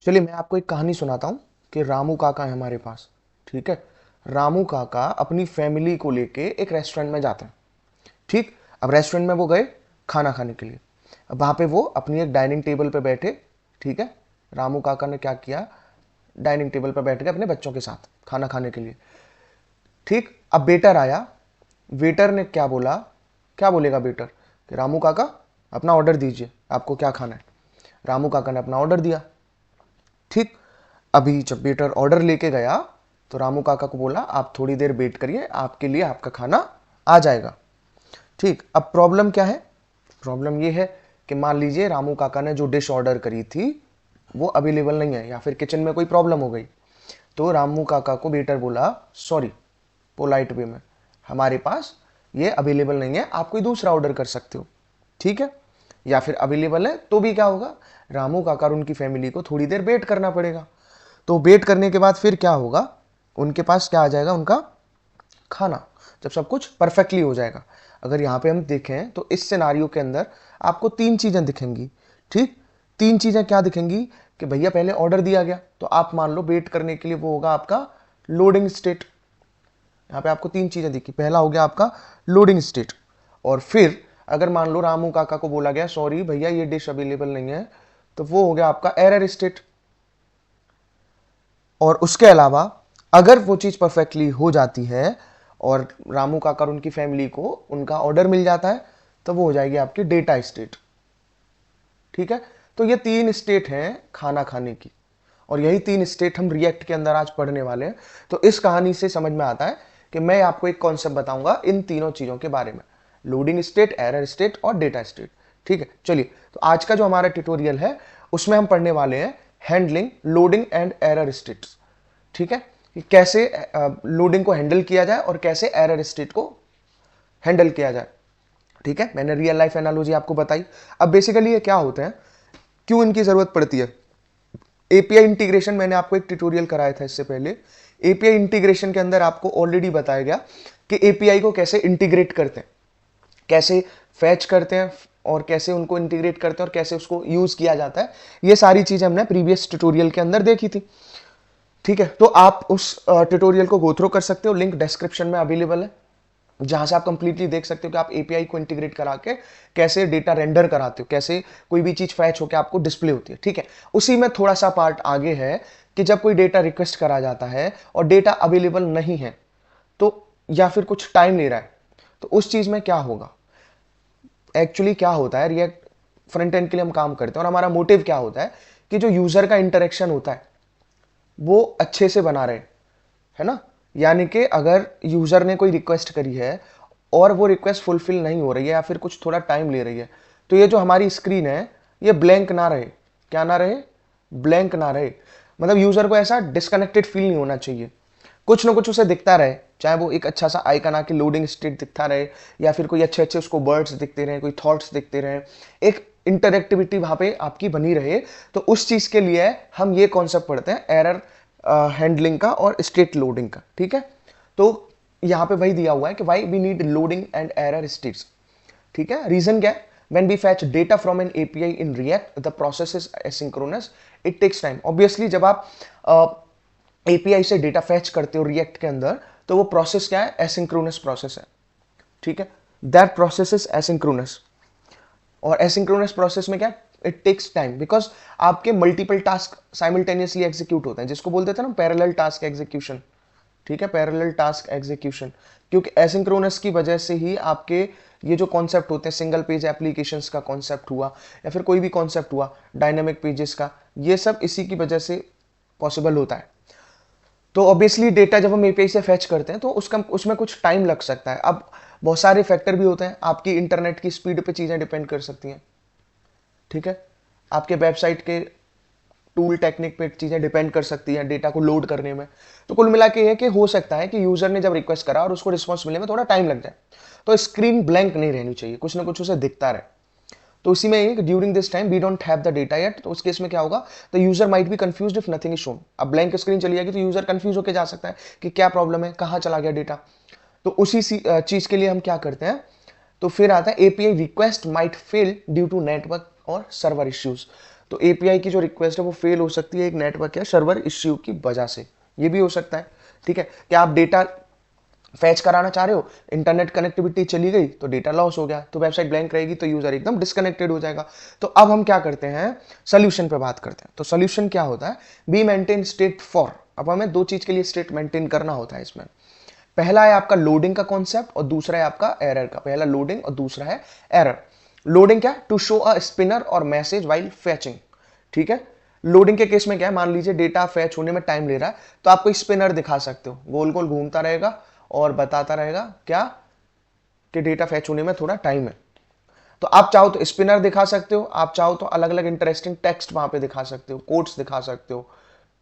चलिए मैं आपको एक कहानी सुनाता हूँ कि रामू काका है हमारे पास। ठीक है। रामू काका अपनी फैमिली को लेके एक रेस्टोरेंट में जाते हैं। ठीक। अब रेस्टोरेंट में वो गए खाना खाने के लिए। अब वहाँ पे वो अपनी एक डाइनिंग टेबल पे बैठे। ठीक है। रामू काका ने क्या किया, डाइनिंग टेबल पर बैठ गए अपने बच्चों के साथ खाना खाने के लिए। ठीक। अब वेटर आया। वेटर ने क्या बोला, क्या बोलेगा वेटर कि रामू काका अपना ऑर्डर दीजिए, आपको क्या खाना है। रामू काका ने अपना ऑर्डर दिया। ठीक। अभी जब वेटर ऑर्डर लेके गया तो रामू काका को बोला आप थोड़ी देर वेट करिए, आपके लिए आपका खाना आ जाएगा। ठीक। अब प्रॉब्लम क्या है, प्रॉब्लम ये है कि मान लीजिए रामू काका ने जो डिश ऑर्डर करी थी वो अवेलेबल नहीं है या फिर किचन में कोई प्रॉब्लम हो गई। तो रामू काका को वेटर बोला सॉरी, पोलाइट वे में, हमारे पास ये अवेलेबल नहीं है, आप कोई दूसरा ऑर्डर कर सकते हो। ठीक है। या फिर अवेलेबल है तो भी क्या होगा, रामू काका और उनकी फैमिली को थोड़ी देर वेट करना पड़ेगा। तो वेट करने के बाद फिर क्या होगा, उनके पास क्या आ जाएगा, उनका खाना, जब सब कुछ परफेक्टली हो जाएगा। अगर यहाँ पे हम देखें तो इस सिनारियो के अंदर आपको तीन चीजें दिखेंगी। ठीक। तीन चीजें क्या दिखेंगी कि भैया पहले ऑर्डर दिया गया तो आप मान लो वेट करने के लिए वो होगा आपका लोडिंग स्टेट। यहाँ पे आपको तीन चीजें दिखी, पहला हो गया आपका लोडिंग स्टेट। और फिर अगर मान लो रामू काका को बोला गया सॉरी भैया ये डिश अवेलेबल नहीं है, तो वो हो गया आपका एरर स्टेट। और उसके अलावा अगर वो चीज परफेक्टली हो जाती है और रामू काका और उनकी फैमिली को उनका ऑर्डर मिल जाता है तो वो हो जाएगी आपकी डेटा स्टेट। ठीक है। तो ये तीन स्टेट हैं खाना खाने की, और यही तीन स्टेट हम रिएक्ट के अंदर आज पढ़ने वाले हैं। तो इस कहानी से समझ में आता है कि मैं आपको एक कॉन्सेप्ट बताऊंगा इन तीनों चीजों के बारे में, लोडिंग स्टेट, एरर स्टेट और डेटा स्टेट। ठीक है। चलिए तो आज का जो हमारा ट्यूटोरियल है उसमें हम पढ़ने वाले हैं handling loading and error states. ठीक है। कि कैसे लोडिंग को हैंडल किया जाए और कैसे एरर स्टेट को हैंडल किया जाए। ठीक है। मैंने रियल लाइफ एनालॉजी आपको बताई। अब बेसिकली ये क्या होते हैं, क्यों इनकी जरूरत पड़ती है। एपीआई इंटीग्रेशन मैंने आपको एक ट्यूटोरियल कराया था इससे पहले। एपीआई इंटीग्रेशन के अंदर आपको ऑलरेडी बताया गया कि एपीआई को कैसे इंटीग्रेट करते हैं, कैसे फैच करते हैं और कैसे उनको इंटीग्रेट करते हैं और कैसे उसको यूज किया जाता है। ये सारी चीजें हमने प्रीवियस ट्यूटोरियल के अंदर देखी थी। ठीक है। तो आप उस ट्यूटोरियल को गो थ्रू कर सकते हो, लिंक डिस्क्रिप्शन में अवेलेबल है, जहां से आप कंप्लीटली देख सकते हो कि आप एपीआई को इंटीग्रेट करा के कैसे डेटा रेंडर कराते हो, कैसे कोई भी चीज फैच होकर आपको डिस्प्ले होती है। ठीक है। उसी में थोड़ा सा पार्ट आगे है कि जब कोई डेटा रिक्वेस्ट करा जाता है और डेटा अवेलेबल नहीं है तो, या फिर कुछ टाइम ले रहा है, तो उस चीज में क्या होगा। एक्चुअली क्या होता है, रिएक्ट फ्रंट एंड के लिए हम काम करते हैं और हमारा मोटिव क्या होता है कि जो यूजर का इंटरेक्शन होता है वो अच्छे से बना रहे, है ना। यानी कि अगर यूजर ने कोई रिक्वेस्ट करी है और वो रिक्वेस्ट फुलफिल नहीं हो रही है या फिर कुछ थोड़ा टाइम ले रही है, तो ये जो हमारी स्क्रीन है ये ब्लैंक ना रहे। क्या ना रहे, ब्लैंक ना रहे। मतलब यूजर को ऐसा डिस्कनेक्टेड फील नहीं होना चाहिए, कुछ ना कुछ उसे दिखता रहे, चाहे वो एक अच्छा सा आइकन आके लोडिंग स्टेट दिखता रहे या फिर कोई अच्छे अच्छे उसको वर्ड्स दिखते रहे, कोई थॉट्स दिखते रहे, एक इंटरेक्टिविटी वहां पे आपकी बनी रहे। तो उस चीज के लिए हम ये कॉन्सेप्ट पढ़ते हैं एरर हैंडलिंग का और स्टेट लोडिंग का। ठीक है। तो यहां पे वही दिया हुआ है कि why we need loading and error states. ठीक है। रीजन क्या है, when we fetch data from an API in React the process is asynchronous, it takes time। obviously जब आप API से डेटा फैच करते हो रिएक्ट के अंदर तो वो प्रोसेस क्या है, एसिंक्रोनस प्रोसेस है। ठीक है। That process is asynchronous. और एसिंक्रोनस प्रोसेस में क्या, इट टेक्स टाइम बिकॉज आपके मल्टीपल टास्क साइमल्टेनियसली एग्जीक्यूट होते हैं, जिसको बोलते थे ना पैरेलल टास्क एग्जीक्यूशन। ठीक है। पैरेलल टास्क एग्जीक्यूशन, क्योंकि एसिंक्रोनस की वजह से ही आपके ये जो कॉन्सेप्ट होते हैं, सिंगल पेज एप्लीकेशंस का कॉन्सेप्ट हुआ या फिर कोई भी कॉन्सेप्ट हुआ डायनामिक पेजेस का, ये सब इसी की वजह से पॉसिबल होता है। तो ऑब्वियसली डेटा जब हम एपीआई से फैच करते हैं तो उसका उसमें कुछ टाइम लग सकता है। अब बहुत सारे फैक्टर भी होते हैं, आपकी इंटरनेट की स्पीड पे चीज़ें डिपेंड कर सकती हैं। ठीक है। आपके वेबसाइट के टूल टेक्निक पे चीज़ें डिपेंड कर सकती हैं डेटा को लोड करने में। तो कुल मिला के ये कि हो सकता है कि यूज़र ने जब रिक्वेस्ट करा और उसको रिस्पॉन्स मिलने में थोड़ा टाइम लग जाए, तो स्क्रीन ब्लैंक नहीं रहनी चाहिए, कुछ ना कुछ उसे दिखता रहे। तो उसी में ये during this time we don't have the data yet, तो उस केस में क्या होगा, the user might be confused if nothing is shown. अब ब्लैंक स्क्रीन चली जाएगी तो यूजर कंफ्यूज होकर जा सकता है कि क्या प्रॉब्लम है, कहाँ चला गया डेटा। तो उसी चीज के लिए हम क्या करते हैं, तो फिर आता है API request might fail due to network और सर्वर इश्यूज। तो एपीआई की जो रिक्वेस्ट है वो फेल हो सकती है एक नेटवर्क या सर्वर इश्यू की वजह से, ये भी हो सकता है। ठीक है, कि आप डेटा फैच कराना चाह रहे हो, इंटरनेट कनेक्टिविटी चली गई तो डेटा लॉस हो गया, तो वेबसाइट ब्लैंक रहेगी तो यूजर एकदम डिस्कनेक्टेड हो जाएगा। तो अब हम क्या करते हैं, सोल्यूशन पे बात करते हैं। तो सोल्यूशन क्या होता है, बी मेंटेन स्टेट फॉर। अब हमें दो चीज के लिए स्टेट मेंटेन करना होता है इसमें। पहला है आपका लोडिंग का कॉन्सेप्ट और दूसरा है आपका एरर का। पहला लोडिंग और दूसरा है एरर। लोडिंग क्या, टू शो अ स्पिनर और मैसेज वाइल फेचिंग। ठीक है, लोडिंग के केस में क्या है, मान लीजिए डेटा फैच होने में टाइम ले रहा है, तो आपको स्पिनर दिखा सकते हो, गोल गोल घूमता रहेगा और बताता रहेगा क्या, कि डेटा फैच होने में थोड़ा टाइम है। तो आप चाहो तो स्पिनर दिखा सकते हो, आप चाहो तो अलग अलग इंटरेस्टिंग टेक्स्ट वहां पे दिखा सकते हो, कोड्स दिखा सकते हो।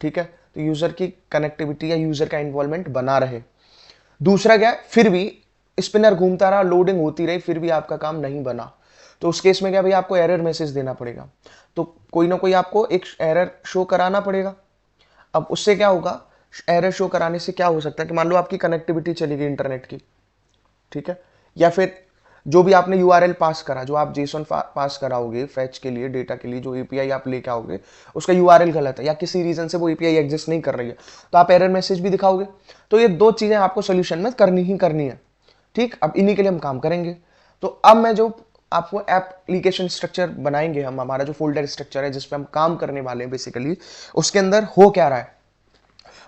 ठीक है, तो यूजर की कनेक्टिविटी या यूजर का इन्वॉल्वमेंट बना रहे। दूसरा क्या है, फिर भी स्पिनर घूमता रहा, लोडिंग होती रही, फिर भी आपका काम नहीं बना, तो उस केस में क्या भाई, आपको एरर मैसेज देना पड़ेगा। तो कोई ना कोई आपको एक एरर शो कराना पड़ेगा। अब उससे क्या होगा, एरर शो कराने से क्या हो सकता है कि मान लो आपकी कनेक्टिविटी चली गई इंटरनेट की, ठीक है, या फिर जो भी आपने यूआरएल पास करा, जो आप जेसन पास कराओगे फैच के लिए, डेटा के लिए जो एपीआई आप लेके आओगे, उसका यूआरएल गलत है या किसी रीजन से वो एपीआई एग्जिस्ट नहीं कर रही है, तो आप एरर मैसेज भी दिखाओगे। तो ये दो चीजें आपको सोल्यूशन में करनी ही करनी है। ठीक, अब इन्हीं के लिए हम काम करेंगे। तो अब मैं जो आपको एप्लीकेशन स्ट्रक्चर बनाएंगे, हम हमारा जो फोल्डर स्ट्रक्चर है जिसपे हम काम करने वाले हैं बेसिकली, उसके अंदर हो क्या रहा है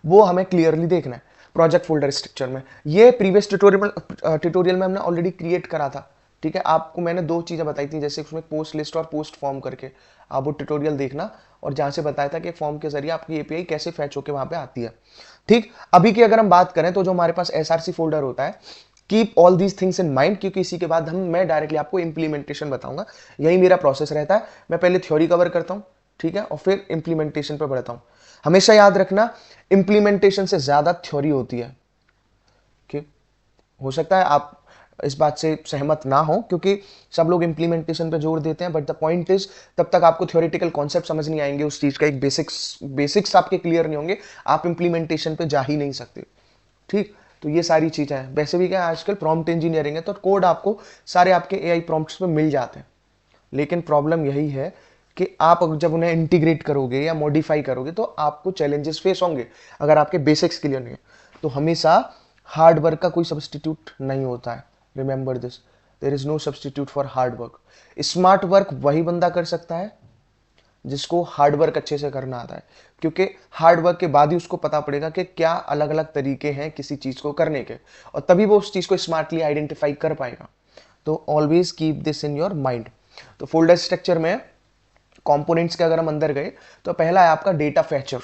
वो हमें क्लियरली देखना है। प्रोजेक्ट फोल्डर स्ट्रक्चर में, ये प्रीवियस ट्यूटोरियल में हमने ऑलरेडी क्रिएट करा था। ठीक है, आपको मैंने दो चीजें बताई थी, जैसे उसमें पोस्ट लिस्ट और पोस्ट फॉर्म करके, आप वो ट्यूटोरियल देखना, और जहां से बताया था कि फॉर्म के जरिए आपकी एपीआई कैसे फैच होकर वहां पे आती है। ठीक, अभी की अगर हम बात करें तो जो हमारे पास एसआरसी फोल्डर होता है, keep all these things in mind, क्योंकि इसी के बाद मैं डायरेक्टली आपको इंप्लीमेंटेशन बताऊंगा। यही मेरा प्रोसेस रहता है, मैं पहले थ्योरी कवर करता हूँ, ठीक है, और फिर इंप्लीमेंटेशन पर बढ़ता हूँ। हमेशा याद रखना, इंप्लीमेंटेशन से ज्यादा थ्योरी होती है। कि हो सकता है आप इस बात से सहमत ना हो, क्योंकि सब लोग इंप्लीमेंटेशन पे जोर देते हैं, बट द पॉइंट इज, तब तक आपको थ्योरेटिकल कॉन्सेप्ट समझ नहीं आएंगे, उस चीज का एक बेसिक्स आपके क्लियर नहीं होंगे, आप इंप्लीमेंटेशन पे जा ही नहीं सकते। ठीक, तो ये सारी चीजें हैं। वैसे भी क्या आजकल प्रॉम्प्ट इंजीनियरिंग है, तो कोड आपको सारे आपके एआई प्रॉम्प्ट्स पे मिल जाते हैं। लेकिन प्रॉब्लम यही है कि आप जब उन्हें इंटीग्रेट करोगे या मॉडिफाई करोगे तो आपको चैलेंजेस फेस होंगे, अगर आपके बेसिक्स क्लियर नहीं है। तो हमेशा हार्ड वर्क का कोई सब्सटीट्यूट नहीं होता है, remember this, there is no substitute for hard work. Smart work वही बंदा कर सकता है जिसको हार्ड वर्क अच्छे से करना आता है, क्योंकि हार्ड वर्क के बाद ही उसको पता पड़ेगा कि क्या अलग अलग तरीके हैं किसी चीज को करने के, और तभी वो उस चीज को स्मार्टली आइडेंटिफाई कर पाएगा। तो always keep this in your mind. तो फोल्डर स्ट्रक्चर में कंपोनेंट्स के अगर हम अंदर गए, तो पहला है आपका डेटा फैचर।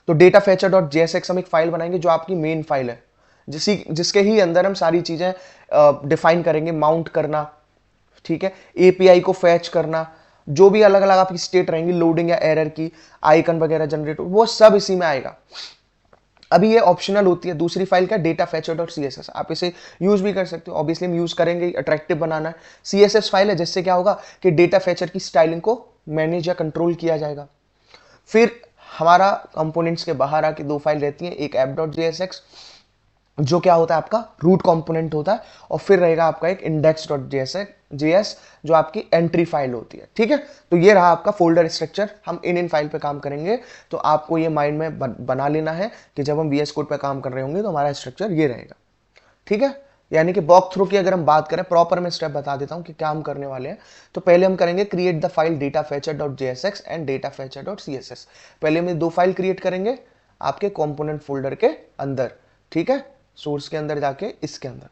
तो डेटा फैचर डॉट जेएसएक्स हम एक फाइल बनाएंगे जो आपकी मेन फाइल है, जिसके ही अंदर हम सारी चीजें डिफाइन करेंगे, माउंट करना, ठीक है, एपीआई को फैच करना, जो भी अलग अलग आपकी स्टेट रहेंगी, लोडिंग या एरर की, आइकन वगैरह जनरेट, वो सब इसी में आएगा। अभी ये ऑप्शनल होती है। दूसरी फाइल का डेटा फैचर डॉट सीएसएस, आप इसे यूज भी कर सकते हो, ऑब्वियसली हम यूज करेंगे, अट्रैक्टिव बनाना है। सीएसएस फाइल है जिससे क्या होगा कि डेटा फैचर की स्टाइलिंग को मैनेज या कंट्रोल किया जाएगा। फिर हमारा कंपोनेंट्स के बाहर आके दो फाइल रहती हैं, एक ऐप डॉट जेएसएक्स जो क्या होता है आपका रूट कंपोनेंट होता है, और फिर रहेगा आपका एक इंडेक्स डॉट जेएस जो आपकी एंट्री फाइल होती है। ठीक है, तो ये रहा आपका फोल्डर स्ट्रक्चर, हम इन फाइल पे काम करेंगे। तो आपको ये माइंड में बना लेना है कि जब हम वीएस कोड पे काम कर रहे होंगे तो हमारा स्ट्रक्चर ये रहेगा। ठीक है, यानी कि वॉक थ्रू की अगर हम बात करें, प्रॉपर मैं स्टेप बता देता हूं कि क्या हम करने वाले हैं। तो पहले हम करेंगे create the file data Fechner dot JSX and data Fechner dot CSS. पहले हम दो फाइल क्रिएट करेंगे आपके कंपोनेंट फोल्डर के अंदर, ठीक है, सोर्स के अंदर जाके इसके अंदर।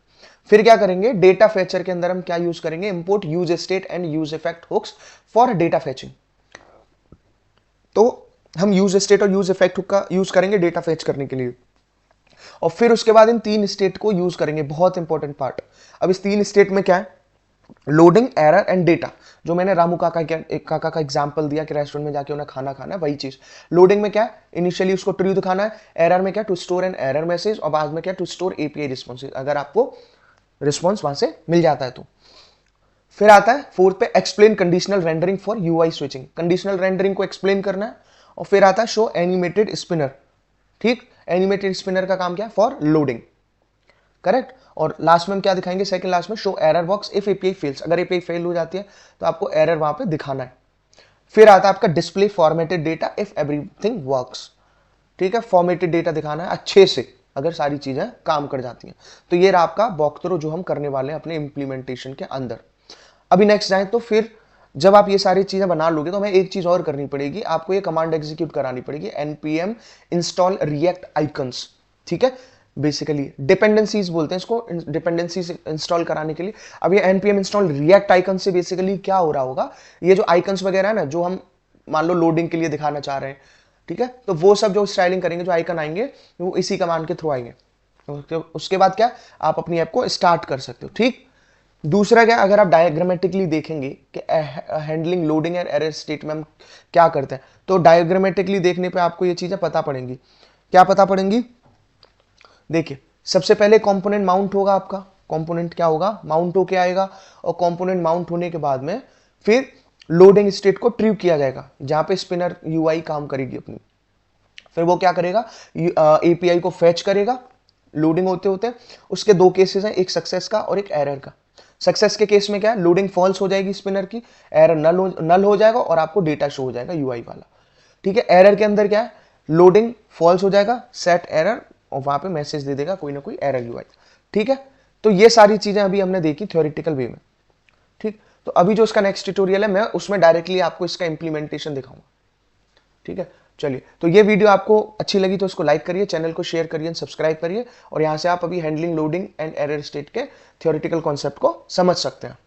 फिर क्या करेंगे, डेटा फैचर के अंदर हम क्या यूज करेंगे, import use state and use effect hooks for data fetching. तो हम यूज स्टेट और यूज इफेक्ट हुक का यूज करेंगे डेटा फैच करने के लिए, और फिर उसके बाद इन तीन स्टेट को यूज करेंगे, बहुत इंपॉर्टेंट पार्ट। अब इस तीन स्टेट में क्या है, लोडिंग, एरर एंड डेटा। जो मैंने रामू काका का एग्जांपल दिया कि रेस्टोरेंट में जाके उन्हें खाना खाना है, वही चीज। लोडिंग में क्या है, इनिशियली उसको ट्रू दिखाना है, एरर में क्या, to store an error message, और बाद में क्या, टू स्टोर एपीआई रिस्पॉन्स, अगर आपको रिस्पॉन्स वहां से मिल जाता है तो। फिर आता है फोर्थ पे, explain conditional rendering for UI switching, conditional rendering को एक्सप्लेन करना है। और फिर आता है शो एनिमेटेड स्पिनर। ठीक, एनिमेटेड स्पिनर का काम क्या है, फॉर लोडिंग, करेक्ट। और लास्ट में हम क्या दिखाएंगे, सेकंड लास्ट में, show error box if API fails, अगर एपीआई फेल हो जाती है तो आपको एरर वहां पे दिखाना है। फिर आता है आपका display formatted data if everything works. ठीक है, फॉर्मेटेड डेटा दिखाना है अच्छे से अगर सारी चीजें काम कर जाती हैं। तो ये रहा आपका वॉक थ्रू जो हम करने वाले हैं अपने इंप्लीमेंटेशन के अंदर। अभी नेक्स्ट जाए तो फिर जब आप ये सारी चीजें बना लोगे तो हमें एक चीज और करनी पड़ेगी, आपको ये कमांड एग्जीक्यूट करानी पड़ेगी, npm इंस्टॉल रिएक्ट आइकन्स। ठीक है, बेसिकली डिपेंडेंसीज बोलते हैं इसको, डिपेंडेंसीज इंस्टॉल कराने के लिए। अब ये npm इंस्टॉल रिएक्ट आइकन से बेसिकली क्या हो रहा होगा, ये जो आइकन्स वगैरह है ना, जो हम मान लो लोडिंग के लिए दिखाना चाह रहे हैं, ठीक है, तो वो सब जो स्टाइलिंग करेंगे, जो आइकन आएंगे, वो इसी कमांड के थ्रू आएंगे। उसके बाद क्या, आप अपनी ऐप को स्टार्ट कर सकते हो। ठीक, दूसरा क्या, अगर आप डायग्रामेटिकली देखेंगे कि handling loading and error state में हम क्या करते हैं, तो डायग्रामेटिकली देखने पे आपको ये चीजें पता पड़ेंगी। क्या पता पड़ेंगी, देखिए सबसे पहले कंपोनेंट माउंट होगा आपका, कंपोनेंट क्या होगा, माउंट होके आएगा, और कंपोनेंट माउंट होने के बाद में फिर लोडिंग स्टेट को ट्रिप किया जाएगा, जहां पे स्पिनर यूआई काम करेगी अपनी। फिर वो क्या करेगा, एपीआई को फेच करेगा लोडिंग होते होते। उसके दो केसेस हैं, एक सक्सेस का और एक एरर का। सक्सेस के केस में क्या है, लोडिंग फॉल्स हो जाएगी स्पिनर की, एरर नल हो जाएगा और आपको डेटा शो हो जाएगा यूआई वाला। ठीक है, एरर के अंदर क्या है, लोडिंग फॉल्स हो जाएगा, सेट एरर, और वहां पे मैसेज दे देगा कोई ना कोई एरर यूआई। ठीक है, तो ये सारी चीजें अभी हमने देखी थ्योरेटिकल वे में। ठीक, तो अभी जो इसका नेक्स्ट ट्यूटोरियल है, मैं उसमें डायरेक्टली आपको इसका इंप्लीमेंटेशन दिखाऊंगा। ठीक है, चलिए, तो ये वीडियो आपको अच्छी लगी तो उसको लाइक करिए, चैनल को शेयर करिए, सब्सक्राइब करिए, और यहां से आप अभी handling loading and error state के थ्योरेटिकल कॉन्सेप्ट को समझ सकते हैं।